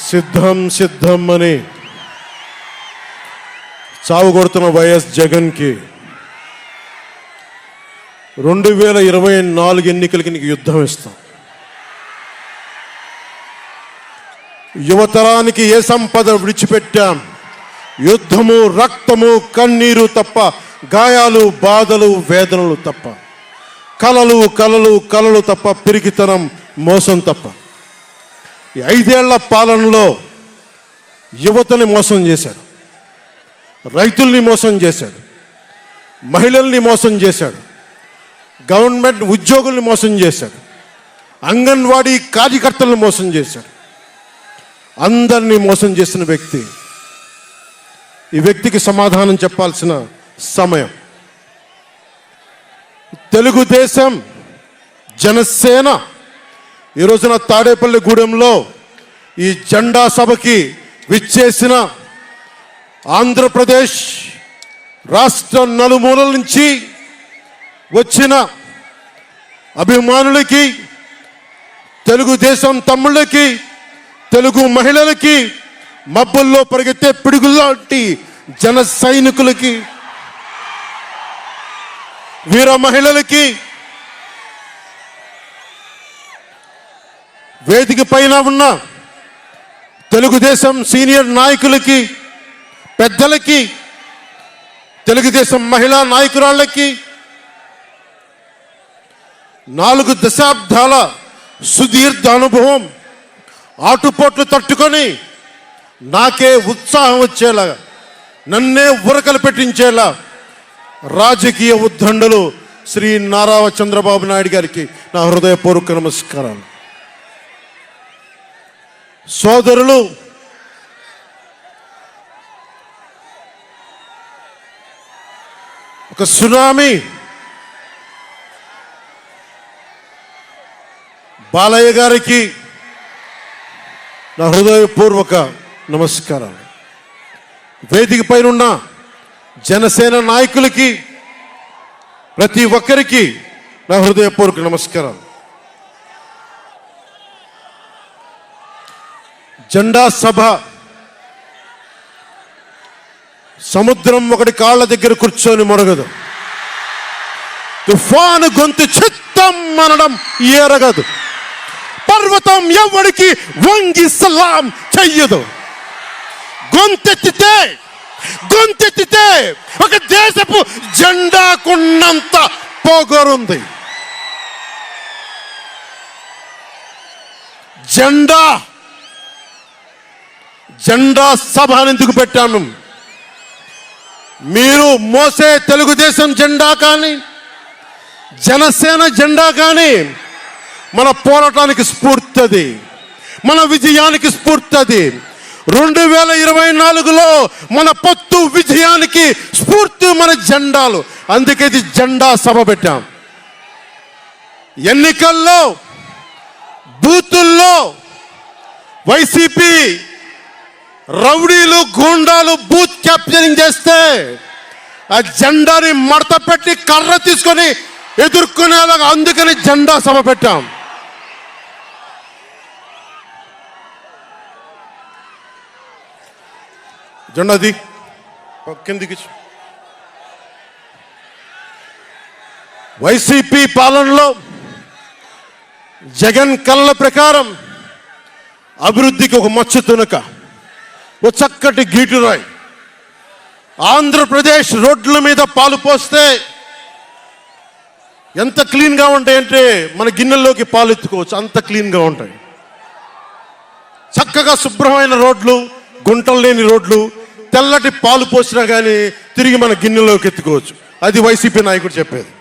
సిద్ధం సిద్ధం అని చావు కొడుతున్న వైఎస్ జగన్కి 2024 ఎన్నికలకి నీకు యుద్ధం ఇస్తాం. యువతరానికి ఏ సంపద విడిచిపెట్టాం? యుద్ధము, రక్తము, కన్నీరు తప్ప, గాయాలు, బాధలు, వేదనలు తప్ప, కలలు కలలు కలలు తప్ప, పిరికితనం, మోసం తప్ప. ఈ 5 ఏళ్ల పాలనలో యువతని మోసం చేశాడు, రైతుల్ని మోసం చేశాడు, మహిళల్ని మోసం చేశాడు, గవర్నమెంట్ ఉద్యోగుల్ని మోసం చేశాడు, అంగన్వాడీ కార్యకర్తలను మోసం చేశాడు. అందరినీ మోసం చేసిన వ్యక్తి. ఈ వ్యక్తికి సమాధానం చెప్పాల్సిన సమయం. తెలుగుదేశం, జనసేన ఈ రోజున తాడేపల్లిగూడెంలో ఈ జెండా సభకి విచ్చేసిన ఆంధ్రప్రదేశ్ రాష్ట్ర నలుమూలల నుంచి వచ్చిన అభిమానులకి, తెలుగుదేశం తమ్ముళ్ళకి, తెలుగు మహిళలకి, మబ్బుల్లో పరిగెత్తే పిడుగుల్లాంటి జన సైనికులకి, వీర మహిళలకి, వేదిక పైన ఉన్న తెలుగుదేశం సీనియర్ నాయకులకి, పెద్దలకి, తెలుగుదేశం మహిళా నాయకురాళ్ళకి, 4 దశాబ్దాల సుదీర్ఘ అనుభవం, ఆటుపోట్లు తట్టుకొని నాకే ఉత్సాహం వచ్చేలా, నన్నే ఉరకలు పెట్టించేలా రాజకీయ ఉద్దండులు శ్రీ నారా చంద్రబాబు నాయుడు గారికి నా హృదయపూర్వక నమస్కారాలు. సోదరులు, ఒక సునామీ బాలయ్య గారికి నా హృదయపూర్వక నమస్కారాలు. వేదిక పైన ఉన్న జనసేన నాయకులకి, ప్రతి ఒక్కరికి నా హృదయపూర్వక నమస్కారాలు. జెండా సభ సముద్రం ఒకటి కాళ్ళ దగ్గర కూర్చొని మొరగదు, తుఫాను గొంతు చిత్తం అనడం ఎరగదు, పర్వతం ఎవరికి వంగి సలాం చెయ్యదు. గొంతెత్తితే ఒక దేశపు జెండాకున్నంత పొగరుంది. జెండా సభ ఎందుకు పెట్టాను? మీరు మోసే తెలుగుదేశం జెండా కానీ, జనసేన జెండా కానీ మన పోరాటానికి స్ఫూర్తి, మన విజయానికి స్ఫూర్తి. 2024లో మన పొత్తు విజయానికి స్ఫూర్తి మన జెండాలు. అందుకే ఇది జెండా సభ పెట్టాం. ఎన్నికల్లో బూతుల్లో వైసీపీ రౌడీలు, గూండాలు బూత్ క్యాప్చరింగ్ చేస్తే ఆ జెండాని మడత పెట్టి కర్ర తీసుకొని ఎదుర్కొనేలాగా, అందుకని జెండా సభ పెట్టాం. జెండాది కిందికి. వైసీపీ పాలనలో జగన్ కళ్ళ ప్రకారం అభివృద్ధికి ఒక మచ్చ తునక, ఒక చక్కటి గీటురాయి. ఆంధ్రప్రదేశ్ రోడ్ల మీద పాలు పోస్తే ఎంత క్లీన్గా ఉంటాయంటే మన గిన్నెల్లోకి పాలు ఎత్తుకోవచ్చు, అంత క్లీన్గా ఉంటాయి. చక్కగా శుభ్రమైన రోడ్లు, గుంటలు లేని రోడ్లు, తెల్లటి పాలు పోసినా కానీ తిరిగి మన గిన్నెలోకి ఎత్తుకోవచ్చు. అది వైసీపీ నాయకుడు చెప్పేది.